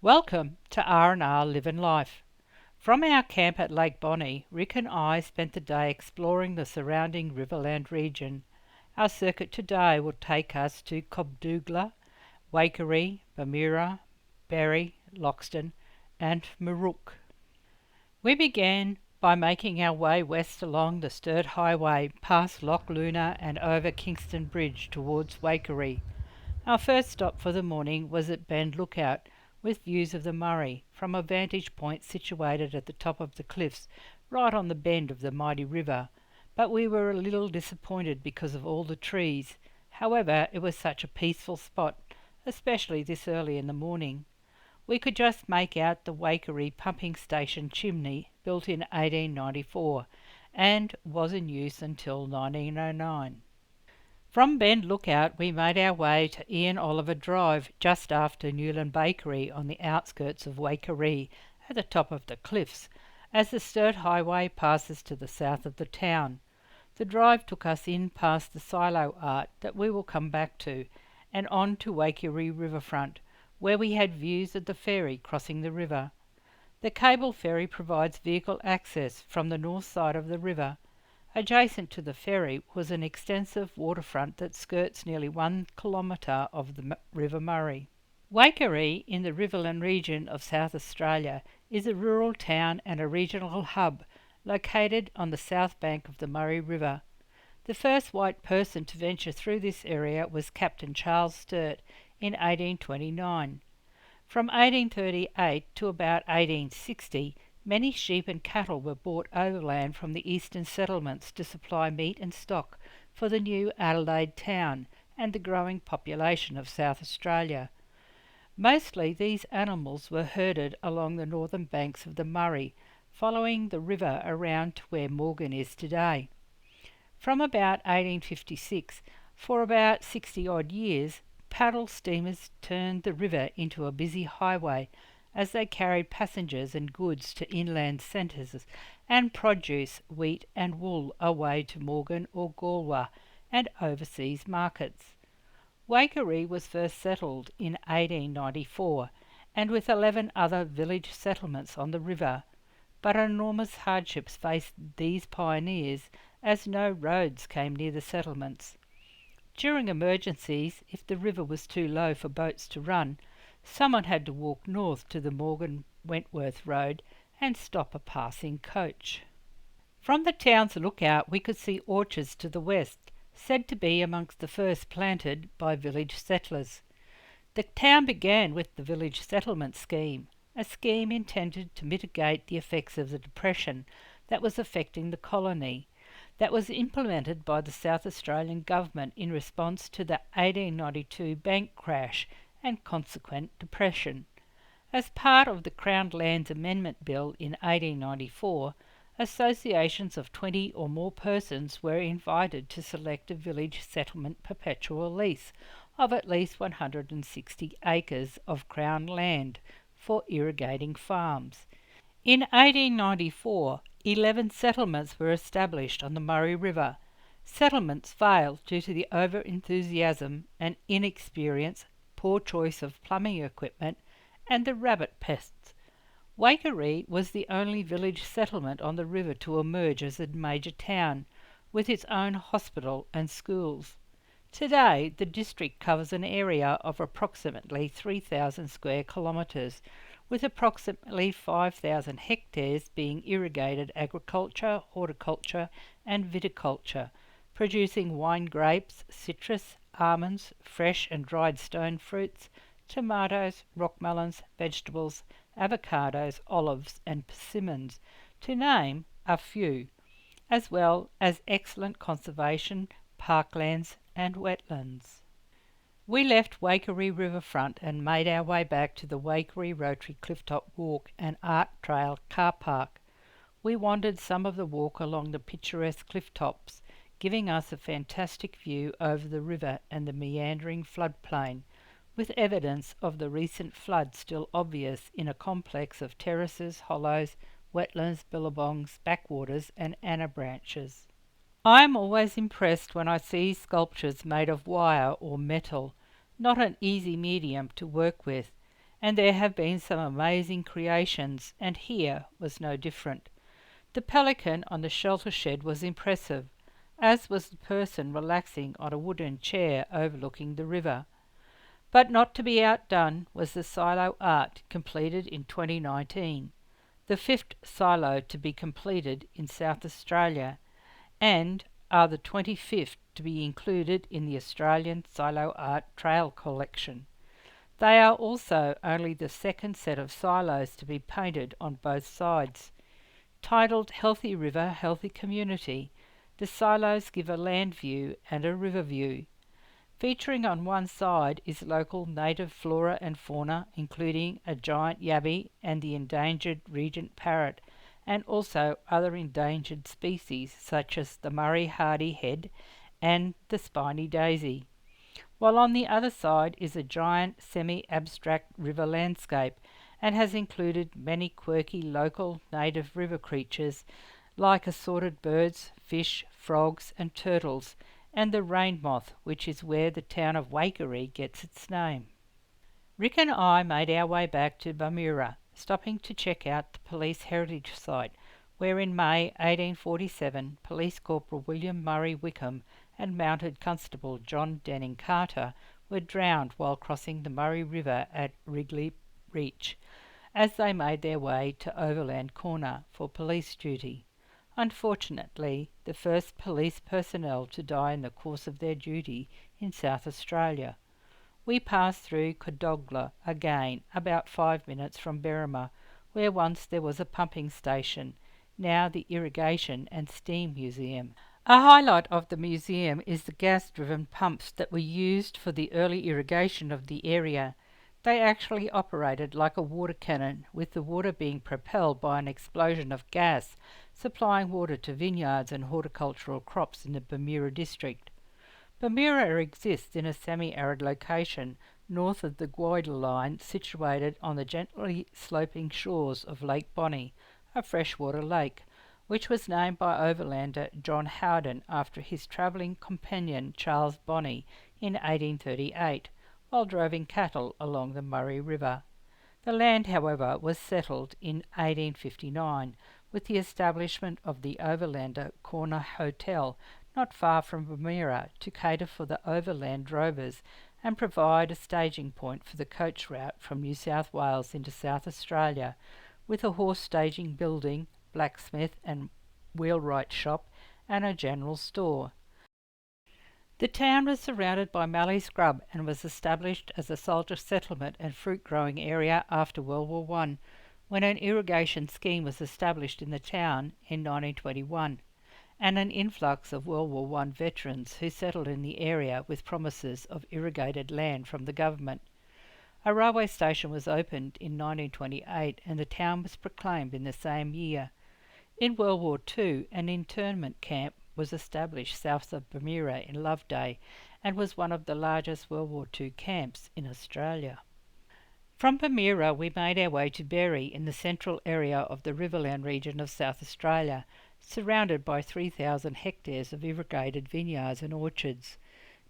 Welcome to R&R Living Life. From our camp at Lake Bonnie, Rick and I spent the day exploring the surrounding Riverland region. Our circuit today will take us to Cobdoogla, Wakerie, Berri, Berri, Loxton and Marook. We began by making our way west along the Sturt Highway past Loch Luna and over Kingston Bridge towards Wakerie. Our first stop for the morning was at Bend Lookout, with views of the Murray from a vantage point situated at the top of the cliffs right on the bend of the mighty river, but we were a little disappointed because of all the trees. However, it was such a peaceful spot, especially this early in the morning. We could just make out the Wakerie pumping station chimney, built in 1894, and was in use until 1909. From Bend Lookout we made our way to Ian Oliver Drive just after Newland Bakery on the outskirts of Wakerie at the top of the cliffs, as the Sturt Highway passes to the south of the town. The drive took us in past the silo art that we will come back to, and on to Wakerie riverfront, where we had views of the ferry crossing the river. The cable ferry provides vehicle access from the north side of the river. Adjacent to the ferry was an extensive waterfront that skirts nearly 1 kilometre of the River Murray. Wakerie, in the Riverland region of South Australia, is a rural town and a regional hub located on the south bank of the Murray River. The first white person to venture through this area was Captain Charles Sturt in 1829. From 1838 to about 1860, many sheep and cattle were brought overland from the eastern settlements to supply meat and stock for the new Adelaide town and the growing population of South Australia. Mostly these animals were herded along the northern banks of the Murray, following the river around to where Morgan is today. From about 1856, for about 60-odd years, paddle steamers turned the river into a busy highway as they carried passengers and goods to inland centres and produce, wheat and wool, away to Morgan or Galway and overseas markets. Wakerie was first settled in 1894, and with 11 other village settlements on the river, but enormous hardships faced these pioneers as no roads came near the settlements. During emergencies, if the river was too low for boats to run, someone had to walk north to the Morgan-Wentworth Road and stop a passing coach. From the town's lookout we could see orchards to the west, said to be amongst the first planted by village settlers. The town began with the village settlement scheme, a scheme intended to mitigate the effects of the depression that was affecting the colony, that was implemented by the South Australian government in response to the 1892 bank crash and consequent depression. As part of the Crown Lands Amendment Bill in 1894, associations of 20 or more persons were invited to select a village settlement perpetual lease of at least 160 acres of Crown land for irrigating farms. In 1894, 11 settlements were established on the Murray River. Settlements failed due to the over-enthusiasm and inexperience, poor choice of plumbing equipment, and the rabbit pests. Wakerie was the only village settlement on the river to emerge as a major town, with its own hospital and schools. Today, the district covers an area of approximately 3,000 square kilometres, with approximately 5,000 hectares being irrigated agriculture, horticulture and viticulture, producing wine grapes, citrus, almonds, fresh and dried stone fruits, tomatoes, rock melons, vegetables, avocados, olives and persimmons, to name a few, as well as excellent conservation, parklands and wetlands. We left Wakerie riverfront and made our way back to the Wakerie Rotary Clifftop Walk and Art Trail car park. We wandered some of the walk along the picturesque cliff tops, giving us a fantastic view over the river and the meandering floodplain, with evidence of the recent flood still obvious in a complex of terraces, hollows, wetlands, billabongs, backwaters and anna branches. I am always impressed when I see sculptures made of wire or metal, not an easy medium to work with, and there have been some amazing creations, and here was no different. The pelican on the shelter shed was impressive, as was the person relaxing on a wooden chair overlooking the river. But not to be outdone was the silo art completed in 2019, the fifth silo to be completed in South Australia, and are the 25th to be included in the Australian Silo Art Trail collection. They are also only the second set of silos to be painted on both sides. Titled Healthy River, Healthy Community, the silos give a land view and a river view. Featuring on one side is local native flora and fauna, including a giant yabby and the endangered regent parrot, and also other endangered species such as the Murray hardy head and the spiny daisy. While on the other side is a giant semi-abstract river landscape and has included many quirky local native river creatures like assorted birds, fish, frogs and turtles, and the rain moth, which is where the town of Wakerie gets its name. Rick and I made our way back to Bermuda, stopping to check out the police heritage site, where in May 1847 Police Corporal William Murray Wickham and Mounted Constable John Denning Carter were drowned while crossing the Murray River at Wrigley Reach, as they made their way to Overland Corner for police duty. Unfortunately, the first police personnel to die in the course of their duty in South Australia. We passed through Codogla again, about 5 minutes from Berrima, where once there was a pumping station, now the Irrigation and Steam Museum. A highlight of the museum is the gas-driven pumps that were used for the early irrigation of the area. They actually operated like a water cannon, with the water being propelled by an explosion of gas, supplying water to vineyards and horticultural crops in the Bermuda district. Bermuda exists in a semi-arid location north of the Goyder Line, situated on the gently sloping shores of Lake Bonny, a freshwater lake, which was named by overlander John Howden after his travelling companion Charles Bonny in 1838, while droving cattle along the Murray River. The land, however, was settled in 1859 with the establishment of the Overlander Corner Hotel not far from Bermuda to cater for the overland drovers and provide a staging point for the coach route from New South Wales into South Australia, with a horse staging building, blacksmith and wheelwright shop, and a general store. The town was surrounded by mallee scrub and was established as a soldier settlement and fruit-growing area after World War I, when an irrigation scheme was established in the town in 1921, and an influx of World War I veterans who settled in the area with promises of irrigated land from the government. A railway station was opened in 1928 and the town was proclaimed in the same year. In World War II, an internment camp was established south of Bermuda in Loveday and was one of the largest World War II camps in Australia. From Bermuda we made our way to Berri in the central area of the Riverland region of South Australia, surrounded by 3,000 hectares of irrigated vineyards and orchards.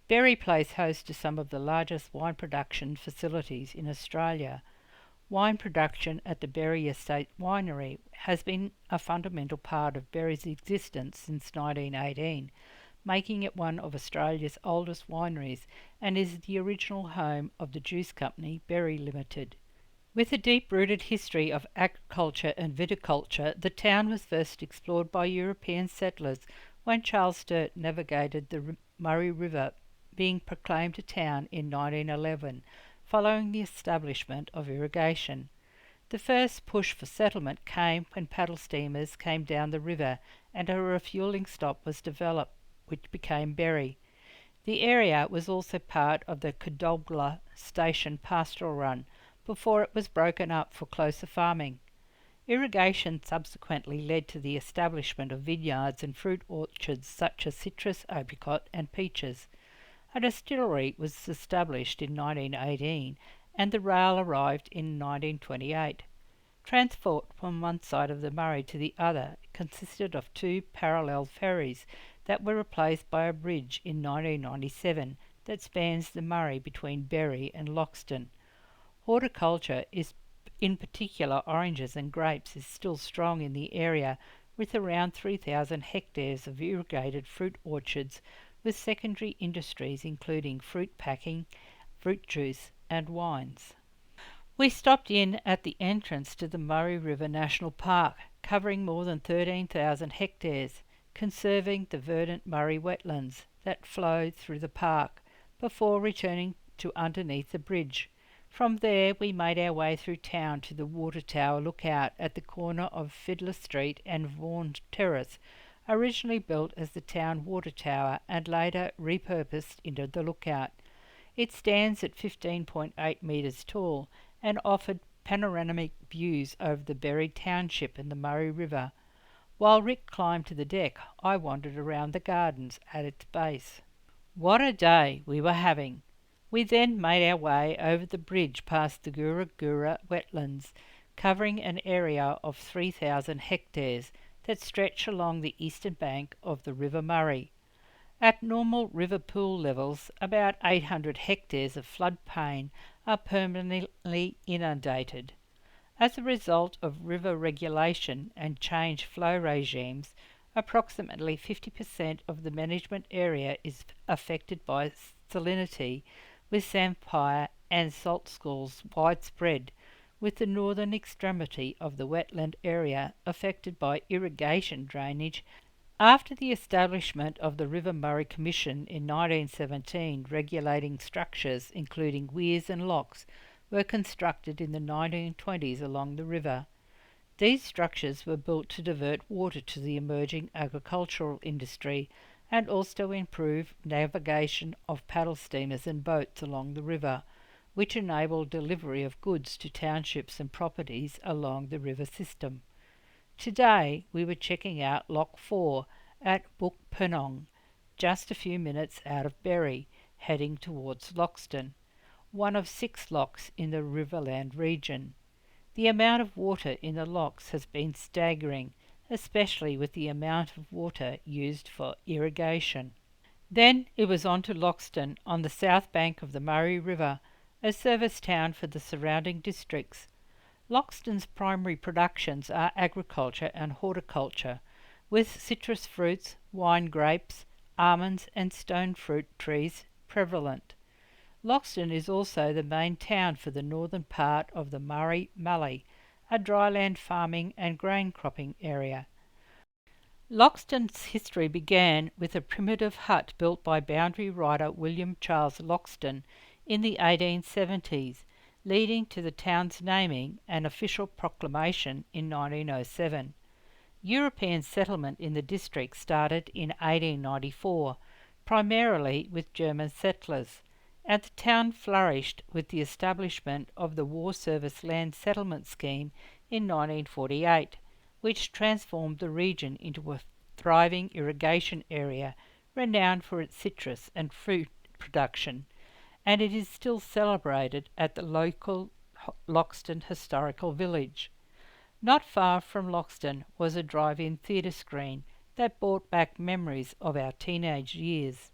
Berri plays host to some of the largest wine production facilities in Australia. Wine production at the Berri Estate Winery has been a fundamental part of Berri's existence since 1918, making it one of Australia's oldest wineries and is the original home of the juice company Berri Limited. With a deep-rooted history of agriculture and viticulture, the town was first explored by European settlers when Charles Sturt navigated the Murray River, being proclaimed a town in 1911, following the establishment of irrigation. The first push for settlement came when paddle steamers came down the river and a refuelling stop was developed, which became Berri. The area was also part of the Codogla Station pastoral run, before it was broken up for closer farming. Irrigation subsequently led to the establishment of vineyards and fruit orchards such as citrus, apricot and peaches. A distillery was established in 1918 and the rail arrived in 1928. Transport from one side of the Murray to the other consisted of two parallel ferries that were replaced by a bridge in 1997 that spans the Murray between Berri and Loxton. Horticulture is, in particular oranges and grapes, is still strong in the area, with around 3,000 hectares of irrigated fruit orchards, with secondary industries including fruit packing, fruit juice and wines. We stopped in at the entrance to the Murray River National Park, covering more than 13,000 hectares, conserving the verdant Murray wetlands that flow through the park, before returning to underneath the bridge. From there we made our way through town to the Water Tower Lookout at the corner of Fiddler Street and Vaughan Terrace, originally built as the town water tower and later repurposed into the lookout. It stands at 15.8 metres tall and offered panoramic views over the Berri township and the Murray River. While Rick climbed to the deck, I wandered around the gardens at its base. What a day we were having! We then made our way over the bridge past the Gura Gura wetlands, covering an area of 3,000 hectares that stretch along the eastern bank of the River Murray. At normal river pool levels, about 800 hectares of floodplain are permanently inundated. As a result of river regulation and changed flow regimes, approximately 50% of the management area is affected by salinity, with sandfire and salt schools widespread, with the northern extremity of the wetland area affected by irrigation drainage. After the establishment of the River Murray Commission in 1917, regulating structures including weirs and locks were constructed in the 1920s along the river. These structures were built to divert water to the emerging agricultural industry and also improve navigation of paddle steamers and boats along the river, which enabled delivery of goods to townships and properties along the river system. Today we were checking out Lock 4 at Book Purnong, just a few minutes out of Berri, heading towards Loxton, one of 6 locks in the Riverland region. The amount of water in the locks has been staggering, especially with the amount of water used for irrigation. Then it was on to Loxton on the south bank of the Murray River, a service town for the surrounding districts. Loxton's primary productions are agriculture and horticulture, with citrus fruits, wine grapes, almonds and stone fruit trees prevalent. Loxton is also the main town for the northern part of the Murray Mallee, a dryland farming and grain cropping area. Loxton's history began with a primitive hut built by boundary rider William Charles Loxton in the 1870s, leading to the town's naming and official proclamation in 1907. European settlement in the district started in 1894, primarily with German settlers, and the town flourished with the establishment of the War Service Land Settlement Scheme in 1948, which transformed the region into a thriving irrigation area renowned for its citrus and fruit production, and it is still celebrated at the local Loxton Historical Village. Not far from Loxton was a drive-in theatre screen that brought back memories of our teenage years.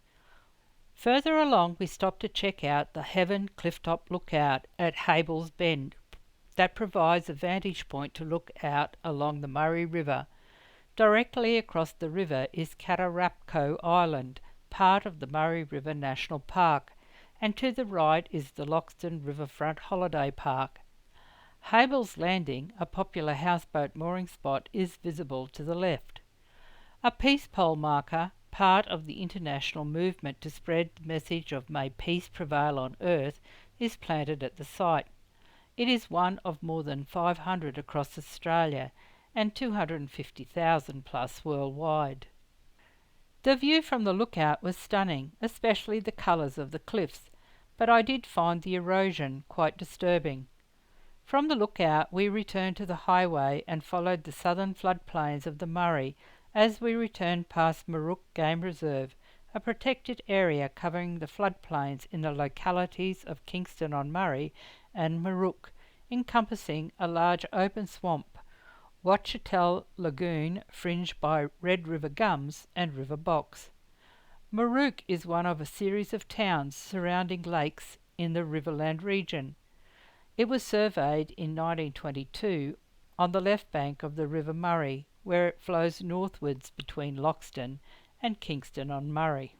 Further along we stopped to check out the Heaven Clifftop Lookout at Hable's Bend that provides a vantage point to look out along the Murray River. Directly across the river is Catarapco Island, part of the Murray River National Park, and to the right is the Loxton Riverfront Holiday Park. Hable's Landing, a popular houseboat mooring spot, is visible to the left. A peace pole marker, part of the international movement to spread the message of May Peace Prevail on Earth, is planted at the site. It is one of more than 500 across Australia and 250,000 plus worldwide. The view from the lookout was stunning, especially the colours of the cliffs, but I did find the erosion quite disturbing. From the lookout we returned to the highway and followed the southern floodplains of the Murray as we returned past Marook Game Reserve, a protected area covering the floodplains in the localities of Kingston-on-Murray and Marook, encompassing a large open swamp, Watchatel Lagoon fringed by Red River gums and river box. Marook is one of a series of towns surrounding lakes in the Riverland region. It was surveyed in 1922 on the left bank of the River Murray, where it flows northwards between Loxton and Kingston on Murray.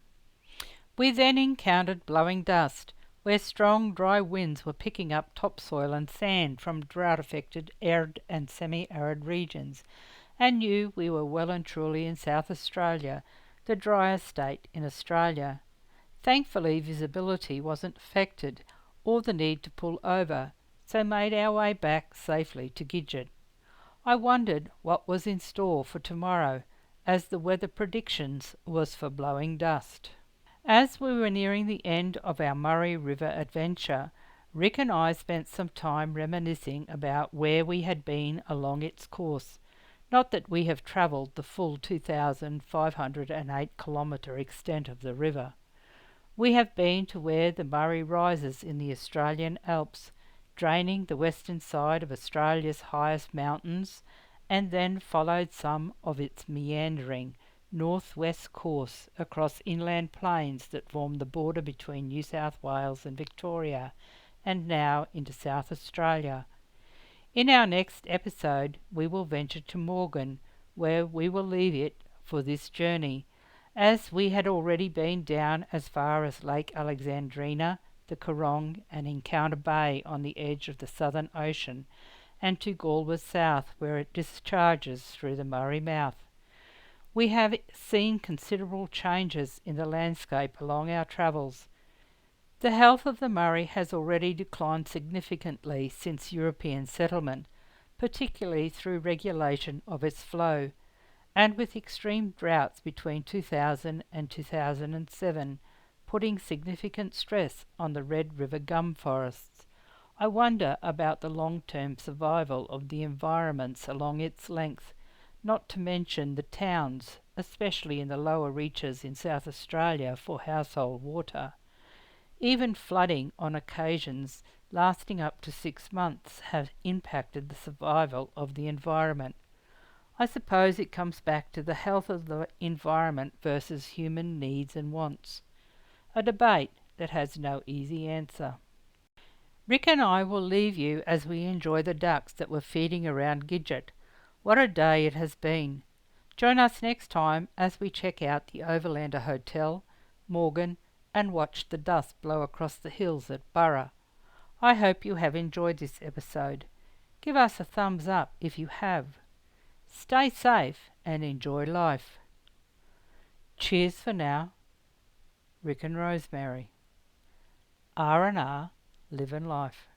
We then encountered blowing dust, where strong dry winds were picking up topsoil and sand from drought-affected arid and semi-arid regions, and knew we were well and truly in South Australia, the driest state in Australia. Thankfully, visibility wasn't affected, or the need to pull over, so made our way back safely to Gidget. I wondered what was in store for tomorrow, as the weather predictions was for blowing dust. As we were nearing the end of our Murray River adventure, Rick and I spent some time reminiscing about where we had been along its course. Not that we have travelled the full 2,508 kilometre extent of the river. We have been to where the Murray rises in the Australian Alps, draining the western side of Australia's highest mountains, and then followed some of its meandering north-west course across inland plains that form the border between New South Wales and Victoria, and now into South Australia. In our next episode, we will venture to Morgan, where we will leave it for this journey, as we had already been down as far as Lake Alexandrina, the Coorong, and Encounter Bay on the edge of the Southern Ocean, and to Galway South, where it discharges through the Murray mouth. We have seen considerable changes in the landscape along our travels. The health of the Murray has already declined significantly since European settlement, particularly through regulation of its flow, and with extreme droughts between 2000 and 2007, putting significant stress on the Red River gum forests. I wonder about the long-term survival of the environments along its length, not to mention the towns, especially in the lower reaches in South Australia for household water. Even flooding on occasions lasting up to 6 months has impacted the survival of the environment. I suppose it comes back to the health of the environment versus human needs and wants, a debate that has no easy answer. Rick and I will leave you as we enjoy the ducks that were feeding around Gidget. What a day it has been. Join us next time as we check out the Overlander Hotel, Morgan, and watch the dust blow across the hills at Berri. I hope you have enjoyed this episode. Give us a thumbs up if you have. Stay safe and enjoy life. Cheers for now. Rick and Rosemary. R&R, living life.